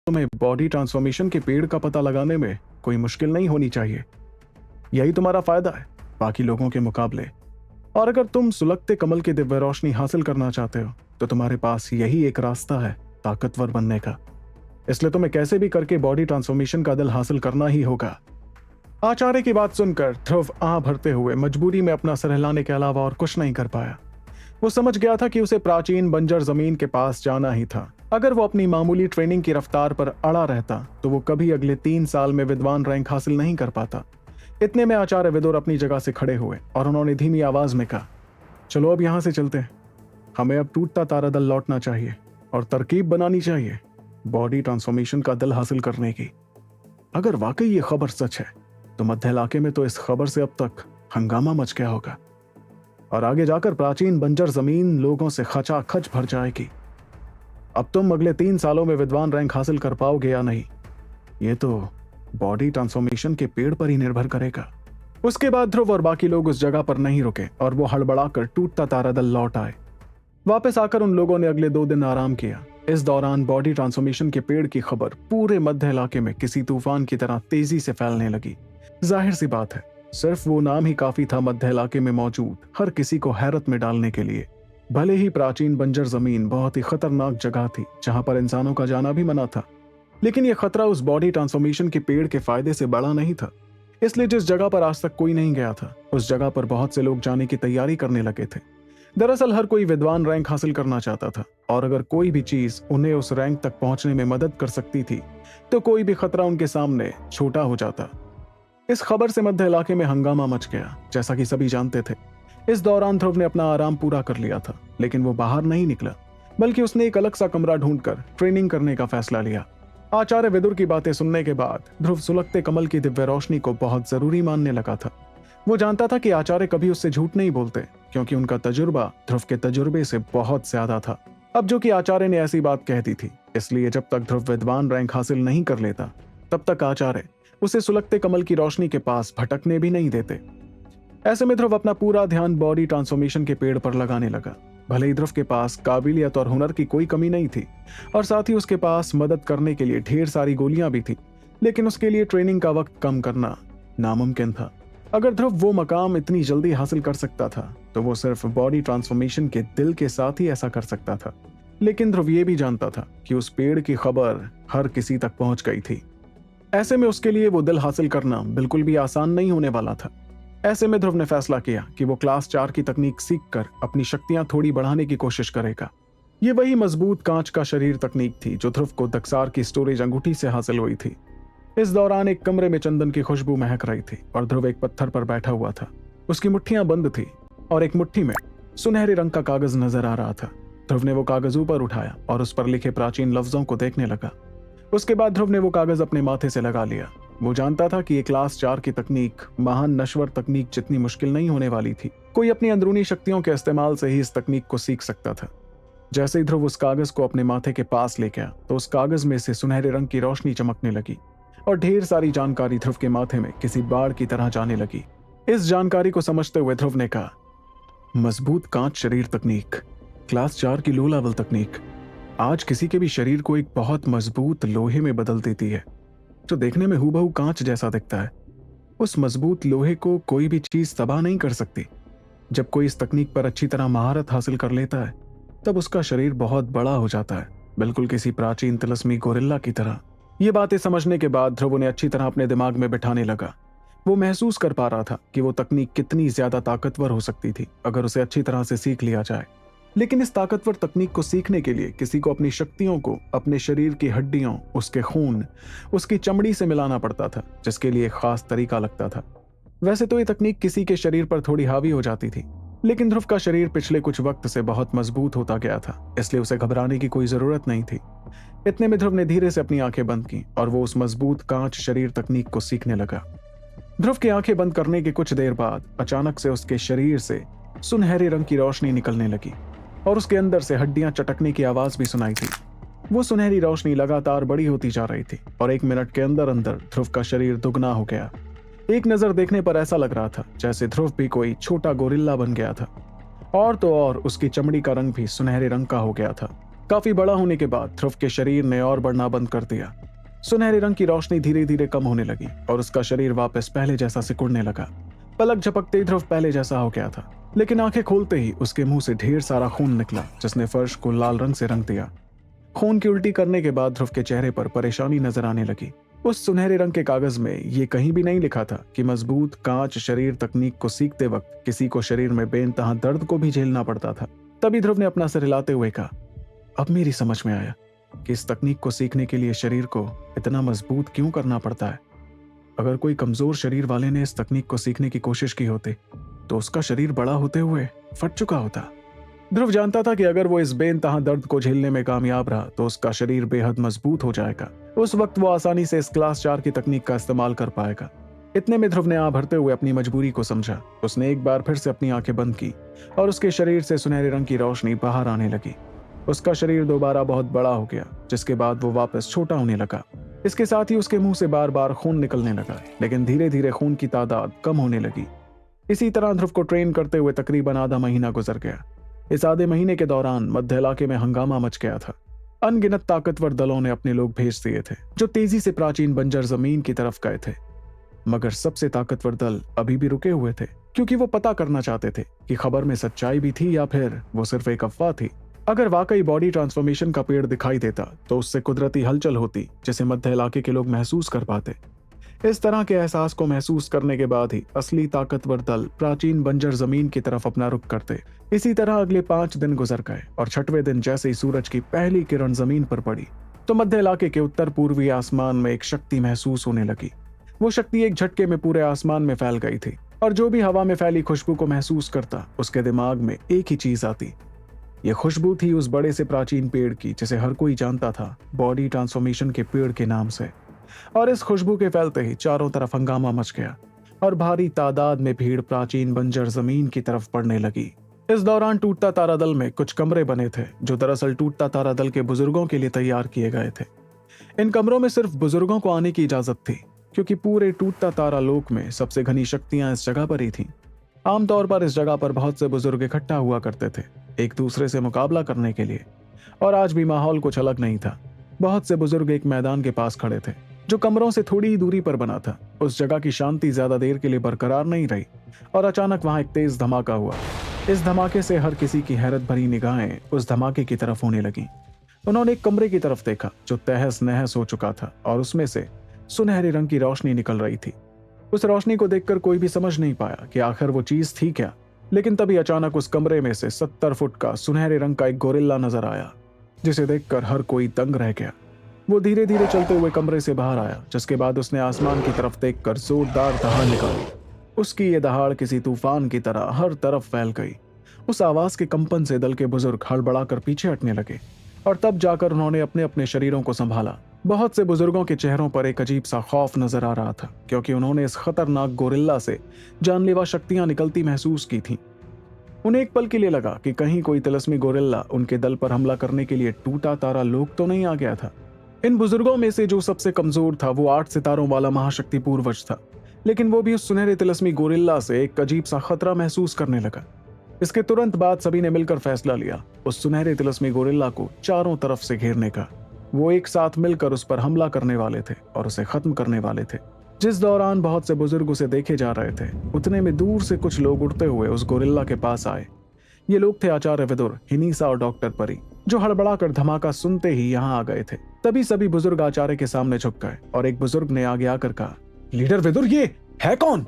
तुम्हें body transformation के पेड़ का पता लगाने में कोई मुश्किल नहीं होनी चाहिए। यही तुम्हारा फायदा है बाकी लोगों के मुकाबले। और अगर तुम सुलगते कमल की दिव्य रोशनी हासिल करना चाहते हो तो तुम्हारे पास यही एक रास्ता है ताकतवर बनने का। इसलिए तुम्हें कैसे भी करके बॉडी ट्रांसफॉर्मेशन का दल हासिल करना ही होगा। आचार्य की बात सुनकर ध्रुव आह भरते हुए मजबूरी में अपना सर हिलाने के अलावा और कुछ नहीं कर पाया। वो समझ गया था कि उसे प्राचीन बंजर जमीन के पास जाना ही था। अगर वो अपनी मामूली ट्रेनिंग की रफ्तार पर अड़ा रहता तो वो कभी अगले 3 साल में विद्वान रैंक हासिल नहीं कर पाता। इतने में आचार्य विदुर अपनी जगह से खड़े हुए और उन्होंने धीमी आवाज में कहा, चलो अब यहां से चलते हैं। हमें अब टूटता तारा दल लौटना चाहिए और तरकीब बनानी चाहिए बॉडी ट्रांसफॉर्मेशन का दल हासिल करने की। अगर वाकई ये खबर सच है तो मध्य इलाके में तो इस खबर से अब तक हंगामा मच गया होगा और आगे जाकर प्राचीन बंजर जमीन लोगों से खचाखच भर जाएगी। अब तुम अगले 3 सालों में विद्वान रैंक हासिल कर पाओगे या नहीं, ये तो बॉडी ट्रांसफॉर्मेशन के पेड़ पर ही निर्भर करेगा। उसके बाद ध्रुव और बाकी लोग उस जगह पर नहीं रुके और वो हड़बड़ाकर टूटता तारा दल लौट आए। वापस आकर उन लोगों ने अगले 2 दिन आराम किया। इस दौरान बॉडी ट्रांसफॉर्मेशन के पेड़ की खबर पूरे मध्य इलाके में किसी तूफान की तरह तेजी से फैलने लगी। जाहिर सी बात है, सिर्फ वो नाम ही काफी था मध्य इलाके में मौजूद हर किसी को हैरत में डालने के लिए। भले ही प्राचीन बंजर जमीन बहुत ही खतरनाक जगह थी जहां पर इंसानों का जाना भी मना था, लेकिन यह खतरा उस बॉडी ट्रांसफॉर्मेशन के पेड़ के फायदे से बड़ा नहीं था। इसलिए जिस जगह पर आज तक कोई नहीं गया था उस जगह पर बहुत से लोग जाने की तैयारी करने लगे थे। दरअसल हर कोई विद्वान रैंक हासिल करना चाहता था और अगर कोई भी चीज उन्हें उस रैंक तक पहुंचने में मदद कर सकती थी तो कोई भी खतरा उनके सामने छोटा हो जाता। इस खबर से मध्य इलाके में हंगामा मच गया, जैसा कि सभी जानते थे। इस दौरान ध्रुव ने अपना आराम पूरा कर लिया था, लेकिन वो बाहर नहीं निकला, बल्कि उसने एक अलग सा कमरा ढूंढकर ट्रेनिंग करने का फैसला लिया। आचार्य विदुर की बातें सुनने के बाद ध्रुव सुलगते कमल की दिव्य रोशनी को बहुत जरूरी मानने लगा था। वो जानता था कि आचार्य कभी उससे झूठ नहीं बोलते, क्योंकि उनका तजुर्बा ध्रुव के तजुर्बे से बहुत ज्यादा था। अब जो कि आचार्य ने ऐसी बात कह दी थी, इसलिए जब तक ध्रुव विद्वान रैंक हासिल नहीं कर लेता तब तक आचार्य उसे सुलगते कमल की रोशनी के पास भटकने भी नहीं देते। ऐसे में ध्रुव अपना पूरा ध्यान बॉडी ट्रांसफॉर्मेशन के पेड़ पर लगाने लगा। भले ही ध्रुव के पास काबिलियत और हुनर की कोई कमी नहीं थी और साथ ही उसके पास मदद करने के लिए ढेर सारी गोलियां भी थी, लेकिन उसके लिए ट्रेनिंग का वक्त कम करना नामुमकिन था। अगर ध्रुव वो मकाम इतनी जल्दी हासिल कर सकता था तो वो सिर्फ बॉडी ट्रांसफॉर्मेशन के दिल के साथ ही ऐसा कर सकता था। लेकिन ध्रुव ये भी जानता था कि उस पेड़ की खबर हर किसी तक पहुंच गई थी। ऐसे में उसके लिए वो दिल हासिल करना बिल्कुल भी आसान नहीं होने वाला था। ऐसे में ध्रुव ने फैसला किया कि वो क्लास 4 की तकनीक सीखकर अपनी शक्तियां थोड़ी बढ़ाने की कोशिश करेगा। ये वही मजबूत कांच का शरीर तकनीक थी जो ध्रुव को दक्सार की स्टोरेज अंगूठी से हासिल हुई थी। इस दौरान एक कमरे में चंदन की खुशबू महक रही थी और ध्रुव एक पत्थर पर बैठा हुआ था। उसकी मुट्ठियां बंद थी और एक मुट्ठी में सुनहरे रंग का कागज नजर आ रहा था। ध्रुव ने वो कागज ऊपर उठाया और उस पर लिखे प्राचीन लफ्जों को देखने लगा। उसके बाद ध्रुव ने वो कागज अपने माथे से लगा लिया। वो जानता था कि ये क्लास 4 की तकनीक महान नश्वर तकनीक जितनी मुश्किल नहीं होने वाली थी। कोई अपनी अंदरूनी शक्तियों के इस्तेमाल से ही इस तकनीक को सीख सकता था। जैसे ही ध्रुव उस कागज को अपने माथे के पास ले गया तो उस कागज में से सुनहरे रंग की रोशनी चमकने लगी और ढेर सारी जानकारी ध्रुव के माथे में किसी बाढ़ की तरह जाने लगी। इस जानकारी को समझते हुए ध्रुव ने कहा, मजबूत कांच शरीर तकनीक, क्लास 4 की लो लेवल तकनीक आज किसी के भी शरीर को एक बहुत मजबूत लोहे में बदल देती है जो देखने में हूबहू कांच जैसा दिखता है। उस मजबूत लोहे को कोई भी चीज तबाह नहीं कर सकती। जब कोई इस तकनीक पर अच्छी तरह महारत हासिल कर लेता है तब उसका शरीर बहुत बड़ा हो जाता है, बिल्कुल किसी प्राचीन तिलस्मी गोरिल्ला की तरह। ये बातें समझने के बाद ध्रुव ने अच्छी तरह अपने दिमाग में बिठाने लगा। वो महसूस कर पा रहा था कि वो तकनीक कितनी ज्यादा ताकतवर हो सकती थी अगर उसे अच्छी तरह से सीख लिया जाए। लेकिन इस ताकतवर तकनीक को सीखने के लिए किसी को अपनी शक्तियों को अपने शरीर की हड्डियों, उसके खून, उसकी चमड़ी से मिलाना पड़ता था, जिसके लिए खास तरीका लगता था। वैसे तो ये तकनीक किसी के शरीर पर थोड़ी हावी हो जाती थी, लेकिन ध्रुव का शरीर पिछले कुछ वक्त से बहुत मजबूत होता गया था, इसलिए उसे घबराने की कोई जरूरत नहीं थी। इतने में ध्रुव ने धीरे से अपनी आंखें बंद की और वो उस मजबूत कांच शरीर तकनीक को सीखने लगा। ध्रुव की आंखें बंद करने के कुछ देर बाद अचानक से उसके शरीर से सुनहरे रंग की रोशनी निकलने लगी और उसके अंदर से हड्डियां चटकने की आवाज भी सुनाई थी। वो सुनहरी रोशनी लगातार बड़ी होती जा रही थी और 1 मिनट के अंदर अंदर ध्रुव का शरीर दुगना हो गया। एक नजर देखने पर ऐसा लग रहा था जैसे ध्रुव भी कोई छोटा गोरिल्ला बन गया था। और तो और उसकी चमड़ी का रंग भी सुनहरे रंग का हो गया था। काफी बड़ा होने के बाद ध्रुव के शरीर ने और बढ़ना बंद कर दिया। सुनहरे रंग की रोशनी धीरे धीरे कम होने लगी और उसका शरीर वापस पहले जैसा सिकुड़ने लगा। पलक झपकते ही ध्रुव पहले जैसा हो गया था, लेकिन आंखें खोलते ही उसके मुंह से ढेर सारा खून निकला, जिसने फर्श को लाल रंग से रंग दिया। खून की उल्टी करने के बाद ध्रुव के चेहरे पर परेशानी नजर आने लगी। उस सुनहरे रंग के कागज में ये कहीं भी नहीं लिखा था कि मजबूत कांच शरीर तकनीक को सीखते वक्त किसी को शरीर में बेइंतहा दर्द को भी झेलना पड़ता था। तभी ध्रुव ने अपना सिर हिलाते हुए कहा, अब मेरी समझ में आया कि इस तकनीक को सीखने के लिए शरीर को इतना मजबूत क्यों करना पड़ता है। अगर कोई कमजोर शरीर वाले ने इस तकनीक को सीखने की कोशिश की होती तो उसका शरीर बड़ा होते हुए फट चुका होता। ध्रुव जानता था कि अगर वो इस बेइंतहा दर्द को झेलने में कामयाब रहा तो उसका शरीर बेहद मजबूत हो जाएगा। उस वक्त वो आसानी से इस क्लास 4 की तकनीक का इस्तेमाल कर पाएगा। इतने में ध्रुव ने आह भरते हुए अपनी मजबूरी को समझा। उसने एक बार फिर से अपनी आंखें बंद की और उसके शरीर से सुनहरे रंग की रोशनी बाहर आने लगी। उसका शरीर दोबारा बहुत बड़ा हो गया, जिसके बाद वो वापस छोटा होने लगा। इसके साथ ही उसके मुंह से बार बार खून निकलने लगा, लेकिन धीरे धीरे खून की तादाद कम होने लगी। इसी तरह ध्रुव को ट्रेन करते हुए तकरीबन आधा महीना गुजर गया। इस आधे महीने के दौरान मध्य इलाके में हंगामा मच गया था। अनगिनत ताकतवर दलों ने अपने लोग भेज दिए थे, जो तेजी से प्राचीन बंजर जमीन की तरफ गए थे। मगर सबसे ताकतवर दल अभी भी रुके हुए थे, क्योंकि वो पता करना चाहते थे कि खबर में सच्चाई भी थी या फिर वो सिर्फ एक अफवाह थी। अगर वाकई बॉडी ट्रांसफॉर्मेशन का पेड़ दिखाई देता तो उससे कुदरती हलचल होती, जिसे मध्य इलाके के लोग महसूस कर पाते। इस तरह के एहसास को महसूस करने के बाद ही असली ताकतवर दल प्राचीन बंजर जमीन की तरफ अपना रुख करते। इसी तरह अगले 5 दिन गुजर गए और 6वें दिन जैसे ही सूरज की पहली किरण जमीन पर पड़ी तो मध्य इलाके के उत्तर पूर्वी आसमान में एक शक्ति महसूस होने लगी। वो शक्ति एक झटके में पूरे आसमान में फैल गई थी और जो भी हवा में फैली खुशबू को महसूस करता उसके दिमाग में एक ही चीज आती। ये खुशबू थी उस बड़े से प्राचीन पेड़ की, जिसे हर कोई जानता था बॉडी ट्रांसफॉर्मेशन के पेड़ के नाम से। और इस खुशबू के फैलते ही चारों तरफ हंगामा मच गया और भारी तादाद में भीड़ प्राचीन बंजर जमीन की तरफ पड़ने लगी। इस दौरान टूटता तारा दल में कुछ कमरे बने थे, जो दरअसल टूटता तारा दल के बुजुर्गों के लिए तैयार किए गए थे। इन कमरों में सिर्फ बुजुर्गों को आने की इजाजत थी, क्योंकि पूरे टूटता तारा लोक में सबसे घनी शक्तियां इस जगह पर ही थीं। आमतौर पर इस जगह पर बहुत से बुजुर्ग इकट्ठा हुआ करते थे, एक दूसरे से मुकाबला करने के लिए। और आज भी माहौल कुछ अलग नहीं था। बहुत से बुजुर्ग एक मैदान के पास खड़े थे, जो कमरों से थोड़ी ही दूरी पर बना था। उस जगह की शांति ज्यादा देर के लिए बरकरार नहीं रही और अचानक वहां एक तेज धमाका हुआ। इस धमाके से हर किसी की हैरत भरी निगाहें उस धमाके की तरफ होने लगी। उन्होंने एक कमरे की तरफ देखा जो तहस नहस हो चुका था और उसमें से सुनहरे रंग की रोशनी निकल रही थी। उस रोशनी को देखकर कोई भी समझ नहीं पाया कि आखिर वो चीज थी क्या। लेकिन तभी अचानक उस कमरे में से 70 फुट का सुनहरे रंग का एक गोरिल्ला नजर आया, जिसे देखकर हर कोई दंग रह गया। वो धीरे धीरे चलते हुए कमरे से बाहर आया, जिसके बाद उसने आसमान की तरफ देखकर जोरदार दहाड़ निकाली। उसकी ये दहाड़ किसी तूफान की तरह हर तरफ फैल गई। उस आवाज के कंपन से दल के बुजुर्ग हड़बड़ाकर पीछे हटने लगे और तब जाकर उन्होंने अपने अपने शरीरों को संभाला। बहुत से बुजुर्गों के चेहरों पर एक अजीब सा खौफ नजर आ रहा था, क्योंकि उन्होंने इस खतरनाक गोरिल्ला से जानलेवा शक्तियां निकलती महसूस की थीं। उन्हें एक पल के लिए लगा कि कहीं कोई तिलस्मी गोरिल्ला उनके दल पर हमला करने के लिए टूटा तारा लोक तो नहीं आ गया था। इन बुजुर्गों में से जो सबसे कमजोर था वो 8 सितारों वाला महाशक्ति पूर्वज था, लेकिन वो भी उस सुनहरे तिलस्मी गोरिल्ला से एक अजीब सा खतरा महसूस करने लगा। इसके तुरंत बाद सभी ने मिलकर फैसला लिया उस सुनहरे तिलस्मी गोरिल्ला को चारों तरफ से घेरने का। वो एक साथ मिलकर उस पर हमला करने वाले थे और उसे खत्म करने वाले थे। जिस दौरान बहुत से बुजुर्ग उसे देखे जा रहे थे, उतने में दूर से कुछ लोग उड़ते हुए उस गोरिल्ला के पास आए। ये लोग थे आचार्य विदुर, हिनीसा और डॉक्टर परी, जो हड़बड़ाकर धमाका सुनते ही यहाँ आ गए थे। तभी सभी बुजुर्ग आचार्य के सामने झुक गए और एक बुजुर्ग ने आगे आकर कहा, लीडर विदुर, ये है कौन?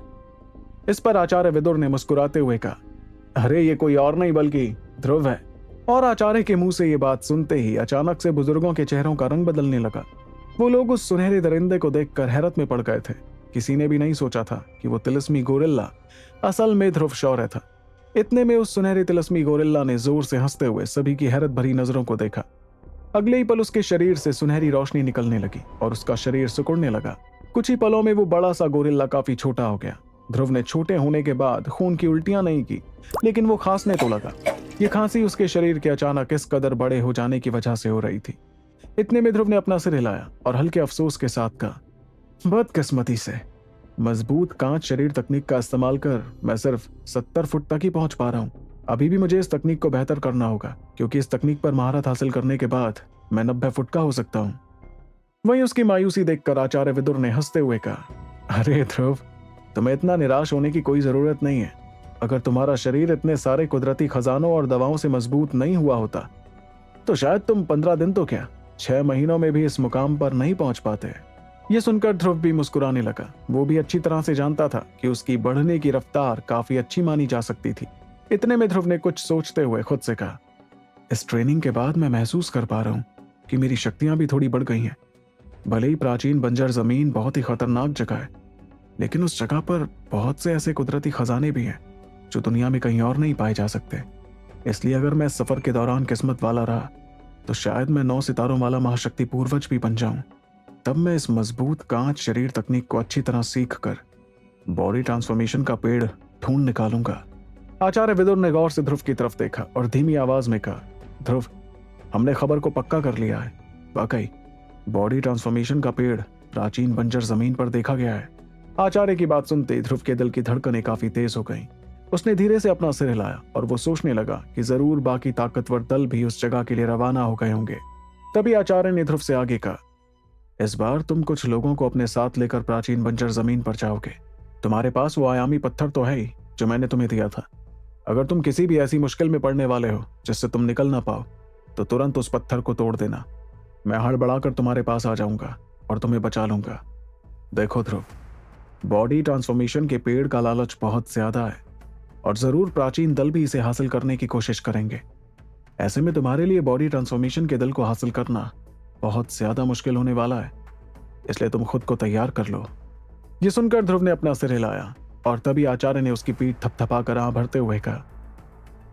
इस पर आचार्य विदुर ने मुस्कुराते हुए कहा, अरे ये कोई और नहीं बल्कि ध्रुव है। और आचार्य के मुंह से ये बात सुनते ही अचानक से बुजुर्गों के चेहरों का रंग बदलने लगा। वो लोग उस सुनहरे दरिंदे को देखकर हैरत में पड़ गए थे। किसी ने भी नहीं सोचा था कि वो तिलस्मी गोरिल्ला असल में ध्रुव शौर्य था। इतने में उस सुनहरे तिलस्मी गोरिल्ला ने जोर से हंसते हुए सभी की हैरत भरी नजरों को देखा। अगले ही पल उसके शरीर से सुनहरी रोशनी निकलने लगी और उसका शरीर सिकुड़ने लगा। कुछ ही पलों में वो बड़ा सा गोरिल्ला काफी छोटा हो गया। ध्रुव ने छोटे होने के बाद खून की उल्टियां नहीं की, लेकिन वो खांसने तो लगा। ये खांसी उसके शरीर के अचानक इस कदर बड़े हो जाने की वजह से हो रही थी। इतने में ध्रुव ने अपना सिर हिलाया और हल्के अफसोस के साथ कहा, बदकिस्मती से मजबूत कांच शरीर तकनीक का इस्तेमाल कर मैं सिर्फ 70 फुट तक ही पहुंच पा रहा हूं। अभी भी मुझे इस तकनीक को बेहतर करना होगा, क्योंकि इस तकनीक पर महारत हासिल करने के बाद मैं 90 फुट का हो सकता हूँ। वहीं उसकी मायूसी देखकर आचार्य विदुर ने हंसते हुए कहा, अरे ध्रुव, तुम्हें इतना निराश होने की कोई जरूरत नहीं है। अगर तुम्हारा शरीर इतने सारे कुदरती खजानों और दवाओं से मजबूत नहीं हुआ होता तो शायद तुम 15 दिन तो क्या 6 महीनों में भी इस मुकाम पर नहीं पहुंच पाते। यह सुनकर ध्रुव भी मुस्कुराने लगा। वो भी अच्छी तरह से जानता था कि उसकी बढ़ने की रफ्तार काफी अच्छी मानी जा सकती थी। इतने में ध्रुव ने कुछ सोचते हुए खुद से कहा, इस ट्रेनिंग के बाद मैं महसूस कर पा रहा हूं कि मेरी शक्तियां भी थोड़ी बढ़ गई हैं। भले ही प्राचीन बंजर जमीन बहुत ही खतरनाक जगह है, लेकिन उस जगह पर बहुत से ऐसे कुदरती खजाने भी हैं जो दुनिया में कहीं और नहीं पाए जा सकते। इसलिए अगर मैं इस सफर के दौरान किस्मत वाला रहा तो शायद मैं 9 सितारों वाला महाशक्ति पूर्वज भी बन जाऊं। तब मैं इस मजबूत कांच शरीर तकनीक को अच्छी तरह सीख कर बॉडी ट्रांसफॉर्मेशन का पेड़ ढूंढ निकालूंगा। आचार्य विदुर ने गौर से ध्रुव की तरफ देखा और धीमी आवाज में कहा, ध्रुव, हमने खबर को पक्का कर लिया है। वाकई बॉडी ट्रांसफॉर्मेशन का पेड़ प्राचीन बंजर जमीन पर देखा गया है। आचार्य की बात सुनते ही ध्रुव के दिल की धड़कनें काफी तेज हो गईं। उसने धीरे से अपना सिर हिलाया और वो सोचने लगा कि जरूर बाकी ताकतवर दल भी उस जगह के लिए रवाना हो गए होंगे। तभी आचार्य ने ध्रुव से आगे कहा, इस बार तुम कुछ लोगों को अपने साथ लेकर प्राचीन बंजर जमीन पर जाओगे। तुम्हारे पास वो आयामी पत्थर तो है ही जो मैंने तुम्हें दिया था। अगर तुम किसी भी ऐसी मुश्किल में पड़ने वाले हो जिससे तुम निकल ना पाओ तो तुरंत उस पत्थर को तोड़ देना। मैं हड़बड़ाकर तुम्हारे पास आ जाऊंगा और तुम्हें बचा लूंगा। देखो ध्रुव, बॉडी ट्रांसफॉर्मेशन के पेड़ का लालच बहुत ज्यादा है और जरूर प्राचीन दल भी इसे हासिल करने की कोशिश करेंगे। ऐसे में तुम्हारे लिए बॉडी ट्रांसफॉर्मेशन के दल को हासिल करना बहुत ज्यादा मुश्किल होने वाला है, इसलिए तुम खुद को तैयार कर लो। यह सुनकर ध्रुव ने अपना सिर हिलाया और तभी आचार्य ने उसकी पीठ थपथपाकर आह भरते हुए कहा,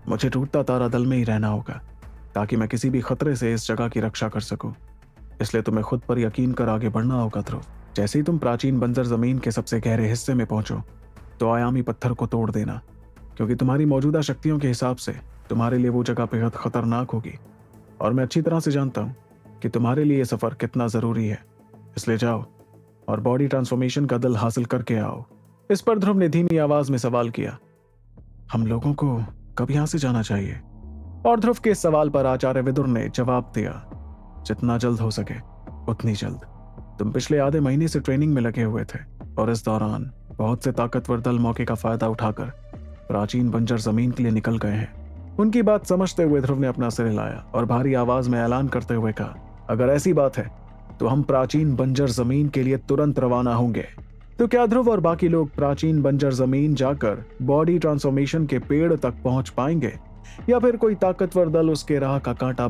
मुझे टूटता तारा दल में ही रहना होगा ताकि मैं किसी भी खतरे से इस जगह की रक्षा कर सकूं। इसलिए तुम्हें खुद पर यकीन कर आगे बढ़ना होगा ध्रुव। जैसे ही तुम प्राचीन बंजर जमीन के सबसे गहरे हिस्से में पहुंचो तो आयामी पत्थर को तोड़ देना, क्योंकि तुम्हारी मौजूदा शक्तियों के हिसाब से तुम्हारे लिए वो जगह बेहद खतरनाक होगी और मैं अच्छी तरह से जानता हूं कि तुम्हारे लिए यह सफर कितना जरूरी है। इसलिए जाओ और बॉडी ट्रांसफॉर्मेशन का दल हासिल करके आओ। इस पर ध्रुव ने धीमी आवाज में सवाल किया, हम लोगों को कब यहां से जाना चाहिए? और ध्रुव के इस सवाल पर आचार्य विदुर ने जवाब दिया, जितना जल्द हो सके उतनी जल्द। तुम पिछले आधे महीने से ट्रेनिंग में लगे हुए थे और इस दौरान बहुत से ताकतवर दल मौके का फायदा उठाकर प्राचीन बंजर जमीन के लिए निकल गए हैं। उनकी बात समझते हुए ध्रुव ने अपना सिर हिलाया और भारी आवाज में ऐलान करते हुए कहा, अगर ऐसी बात है तो हम प्राचीन बंजर जमीन के लिए तुरंत रवाना होंगे। तो क्या ध्रुव और बाकी लोग प्राचीन बंजर जमीन जाकर बॉडी ट्रांसफॉर्मेशन के पेड़ तक पहुंच पाएंगे या फिर कोई ताकतवर दल उसके राह का कांटा